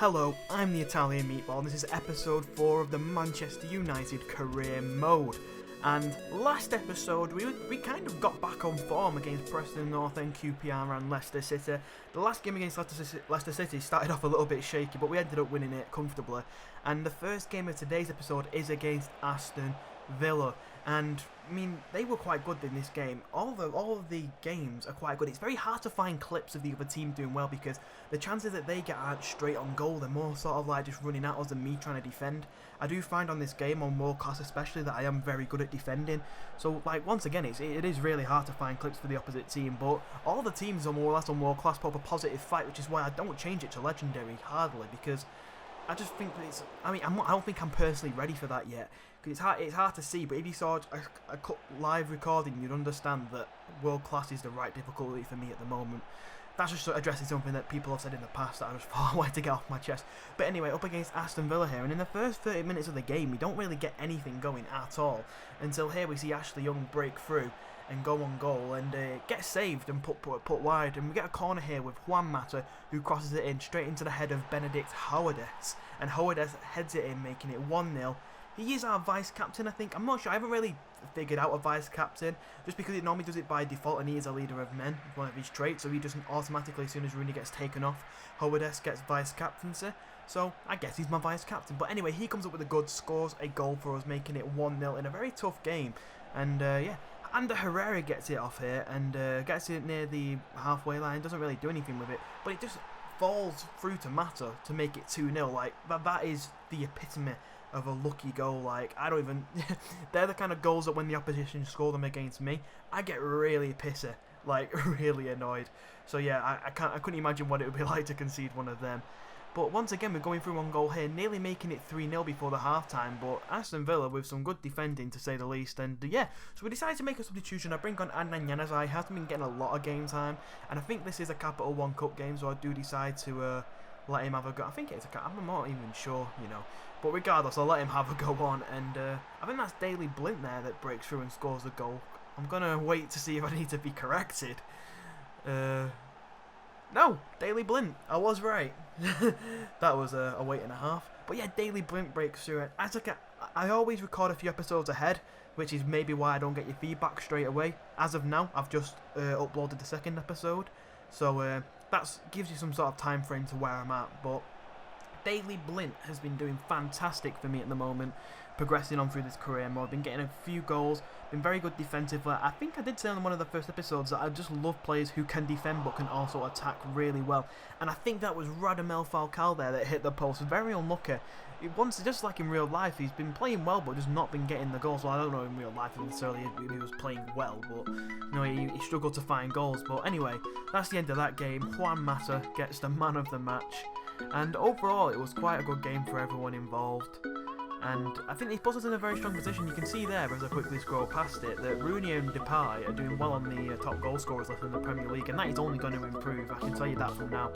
Hello, I'm the Italian Meatball, and this is episode 4 of the Manchester United career mode. And last episode, we kind of got back on form against Preston North End, QPR and Leicester City. The last game against Leicester City started off a little bit shaky, but we ended up winning it comfortably. And the first game of today's episode is against Aston Villa. And I mean, they were quite good in this game. All of the games are quite good. It's very hard to find clips of the other team doing well because the chances that they get aren't straight on goal. They're more sort of like just running at us than me trying to defend. I do find on this game, on World Class especially, that I am very good at defending. So like once again, it is really hard to find clips for the opposite team. But all the teams are more or less on World Class put up a positive fight, which is why I don't change it to Legendary hardly, because I just think that it's. I mean, I don't think I'm personally ready for that yet. Because it's hard to see, but if you saw a live recording, you'd understand that World Class is the right difficulty for me at the moment. That's just addressing something that people have said in the past that I just thought I wanted to get off my chest. But anyway, up against Aston Villa here, and in the first 30 minutes of the game, we don't really get anything going at all. Until here we see Ashley Young break through and go on goal and get saved and put wide. And we get a corner here with Juan Mata, who crosses it in straight into the head of Benedict Howardess. And Howardess heads it in, making it 1-0. He is our vice-captain, I think. I'm not sure. I haven't really figured out a vice-captain, just because it normally does it by default, and he is a leader of men, one of his traits, so he doesn't automatically, as soon as Rooney gets taken off, Howardess gets vice-captaincy. So I guess he's my vice-captain. But anyway, he comes up with a good, scores a goal for us, making it 1-0 in a very tough game. And yeah, Ander Herrera gets it off here, and gets it near the halfway line, doesn't really do anything with it, but it just falls through to Mata to make it 2-0. Like, that is the epitome of a lucky goal. Like, I don't even they're the kind of goals that when the opposition score them against me, I get really pissy, like really annoyed. So yeah, I couldn't imagine what it would be like to concede one of them. But once again, we're going through one goal here, nearly making it 3-0 before the half-time, but Aston Villa with some good defending, to say the least. And yeah, so we decided to make a substitution. I bring on ANNIHILATION, as I haven't been getting a lot of game time, and I think this is a Capital One Cup game, so I do decide to let him have a go. I think it's I'm not even sure, you know. But regardless, I'll let him have a go on, and I think that's Daley Blint there that breaks through and scores the goal. I'm going to wait to see if I need to be corrected. No, Daley Blint. I was right. That was a wait and a half. But yeah, Daley Blint breaks through it. I always record a few episodes ahead, which is maybe why I don't get your feedback straight away. As of now, I've just uploaded the second episode, so that gives you some sort of time frame to where I'm at. But Daley Blint has been doing fantastic for me at the moment, progressing on through this career mode, been getting a few goals, been very good defensively. I think I did say on one of the first episodes that I just love players who can defend but can also attack really well, and I think that was Radamel Falcao there that hit the post. Very unlucky. Just like in real life, he's been playing well but just not been getting the goals. Well, I don't know in real life necessarily if he was playing well, but you know, he struggled to find goals. But anyway, that's the end of that game. Juan Mata gets the man of the match. And overall, it was quite a good game for everyone involved. And I think it puts us in a very strong position. You can see there, as I quickly scroll past it, that Rooney and Depay are doing well on the top goal scorers list in the Premier League, and that is only going to improve. I can tell you that from now.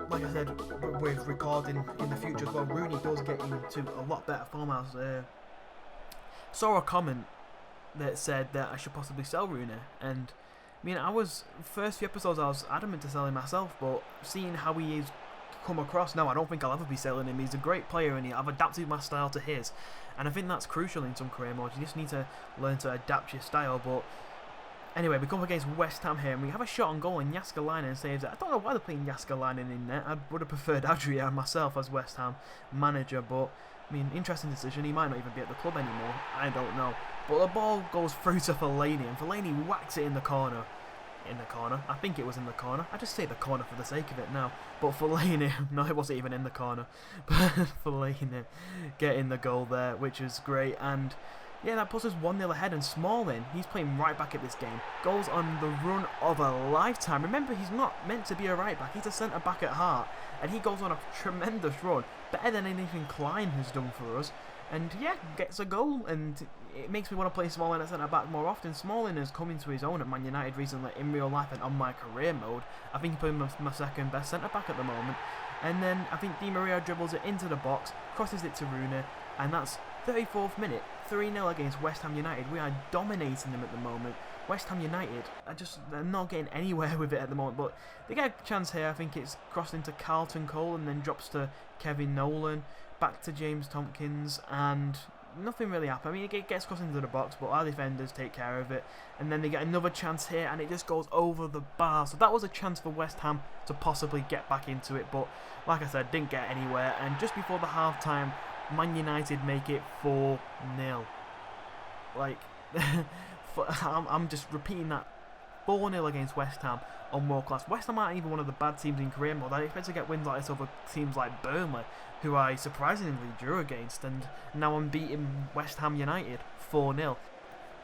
Like I said, with recording in the future as well, Rooney does get into a lot better form. I saw a comment that said that I should possibly sell Rooney, and I mean, first few episodes I was adamant to sell him myself, but seeing how he is come across now, I don't think I'll ever be selling him. He's a great player, and I've adapted my style to his, and I think that's crucial in some career modes. You just need to learn to adapt your style. But anyway, we come up against West Ham here, and we have a shot on goal, and Jääskeläinen saves it. I don't know why they're playing Jääskeläinen in there. I would have preferred Adrian myself as West Ham manager, but I mean, interesting decision. He might not even be at the club anymore. I don't know. But the ball goes through to Fellaini, and Fellaini whacks it in the corner. I think it was in the corner. I just say the corner for the sake of it now. But Fellaini, no, it wasn't even in the corner. But Fellaini getting the goal there, which is great. And yeah, that puts us 1-0 ahead. And Smalling, he's playing right back at this game. Goes on the run of a lifetime. Remember, he's not meant to be a right back. He's a centre back at heart. And he goes on a tremendous run. Better than anything Klein has done for us. And yeah, gets a goal, and it makes me want to play Smalling at centre back more often. Smalling has come into his own at Man United recently in real life and on my career mode. I think he put him my second best centre back at the moment. And then I think Di Maria dribbles it into the box, crosses it to Rooney, and that's 34th minute, 3-0 against West Ham United. We are dominating them at the moment. West Ham United they're not getting anywhere with it at the moment, but they get a chance here. I think it's crossed into Carlton Cole and then drops to Kevin Nolan, back to James Tompkins, and nothing really happened. I mean, it gets crossed into the box, but our defenders take care of it, and then they get another chance here, and it just goes over the bar. So that was a chance for West Ham to possibly get back into it, but like I said, didn't get anywhere. And just before the half-time, Man United make it 4-0. Like, I'm just repeating that. 4-0 against West Ham on world class. West Ham aren't even one of the bad teams in career mode. I expect to get wins like this over teams like Burnley, who I surprisingly drew against, and now I'm beating West Ham United 4-0.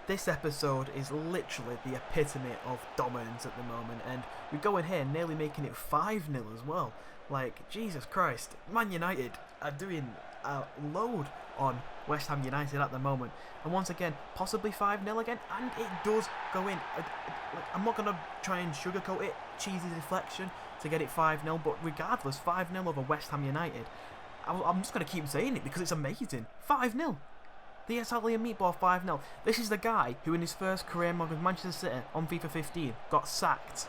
This episode is literally the epitome of dominance at the moment, and we go in here nearly making it 5-0 as well. Like, Jesus Christ, Man United are doing a load on West Ham United at the moment, and once again possibly 5-0 again, and it does go in. I'm not going to try and sugarcoat it, cheesy deflection to get it 5-0, but regardless, 5-0 over West Ham United, I'm just going to keep saying it because it's amazing. 5-0. The Italian meatball 5-0. This is the guy who in his first career mode with Manchester City on FIFA 15 got sacked.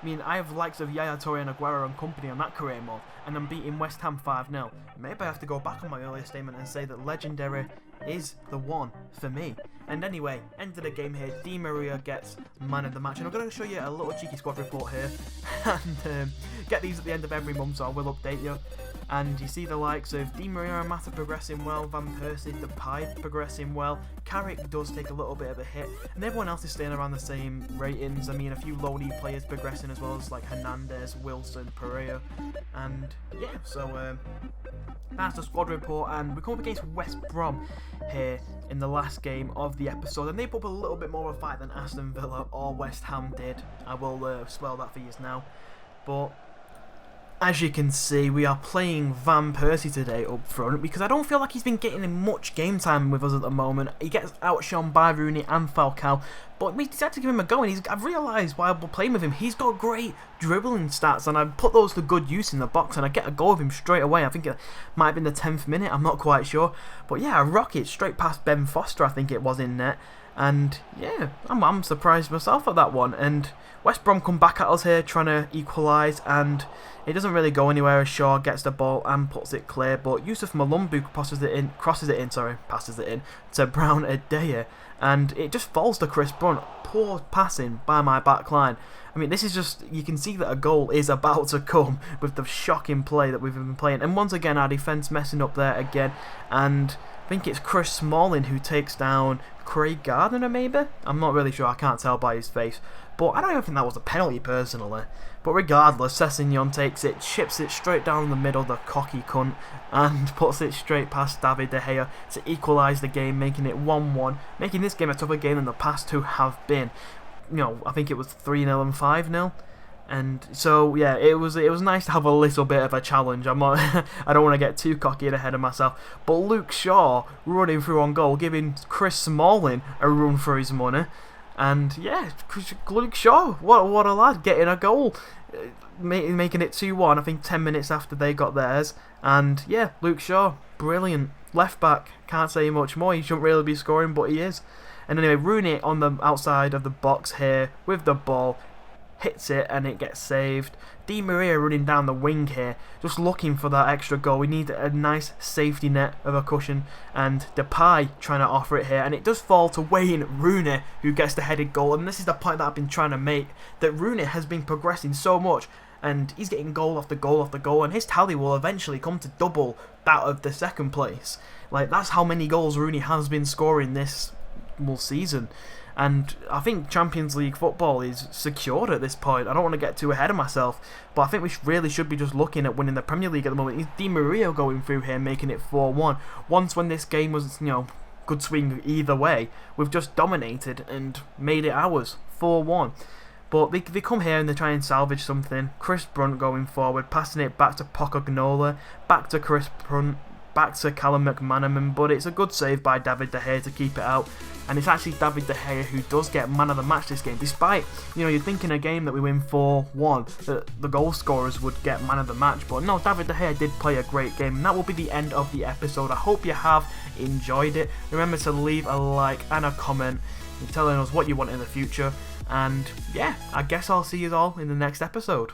I mean, I have the likes of Yaya Toure and Aguero and company on that career mode, and I'm beating West Ham 5-0. Maybe I have to go back on my earlier statement and say that legendary is the one for me. And anyway, end of the game here, Di Maria gets man of the match, and I'm going to show you a little cheeky squad report here, and get these at the end of every month, so I will update you. And you see the likes of Di Maria and Mata progressing well, Van Persie, Depay progressing well, Carrick does take a little bit of a hit, and everyone else is staying around the same ratings. I mean, a few low-league players progressing as well, as like Hernandez, Wilson, Pereira, and yeah, so that's the squad report, and we come up against West Brom here in the last game of the episode, and they put up a little bit more of a fight than Aston Villa or West Ham did. I will spell that for you now, but as you can see, we are playing Van Persie today up front because I don't feel like he's been getting much game time with us at the moment. He gets outshone by Rooney and Falcao, but we decided to give him a go, and I've realised while we're playing with him, he's got great dribbling stats, and I put those to good use in the box, and I get a goal of him straight away. I think it might have been the 10th minute, I'm not quite sure, but yeah, I rock it straight past Ben Foster, I think it was, in net. And yeah, I'm surprised myself at that one. And West Brom come back at us here trying to equalise, and it doesn't really go anywhere as Shaw gets the ball and puts it clear, but Yusuf Malumbu passes it in to Brown Adeye, and it just falls to Chris Brunt. Poor passing by my back line. I mean, this is just, you can see that a goal is about to come with the shocking play that we've been playing. And once again, our defence messing up there again, and I think it's Chris Smalling who takes down Craig Gardner, maybe? I'm not really sure, I can't tell by his face. But I don't even think that was a penalty, personally. But regardless, Sessegnon takes it, chips it straight down the middle, the cocky cunt, and puts it straight past David De Gea to equalise the game, making it 1-1, making this game a tougher game than the past two have been. You know, I think it was 3-0 and 5-0. And so yeah, it was nice to have a little bit of a challenge. I'm not I don't want to get too cocky and ahead of myself. But Luke Shaw running through on goal, giving Chris Smalling a run for his money. And yeah, Luke Shaw, what a lad, getting a goal, making it 2-1. I think 10 minutes after they got theirs. And yeah, Luke Shaw, brilliant left back. Can't say much more. He shouldn't really be scoring, but he is. And anyway, Rooney on the outside of the box here with the ball, hits it and it gets saved. Di Maria running down the wing here, just looking for that extra goal. We need a nice safety net of a cushion, and Depay trying to offer it here, and it does fall to Wayne Rooney, who gets the headed goal. And this is the point that I've been trying to make, that Rooney has been progressing so much, and he's getting goal after goal after goal, and his tally will eventually come to double that of the second place. Like, that's how many goals Rooney has been scoring this season. And I think Champions League football is secured at this point. I don't want to get too ahead of myself, but I think we really should be just looking at winning the Premier League at the moment. Is Di Maria going through here, making it 4-1. Once when this game was, you know, could swing either way, we've just dominated and made it ours, 4-1. But they come here and they try and salvage something. Chris Brunt going forward, passing it back to Pocognolo, back to Chris Brunt, back to Callum McManaman, but it's a good save by David De Gea to keep it out. And it's actually David De Gea who does get man of the match this game, despite, you know, you'd think in a game that we win 4-1 that the goal scorers would get man of the match, but no, David De Gea did play a great game, and that will be the end of the episode. I hope you have enjoyed it. Remember to leave a like and a comment. and telling us what you want in the future. And yeah, I guess I'll see you all in the next episode.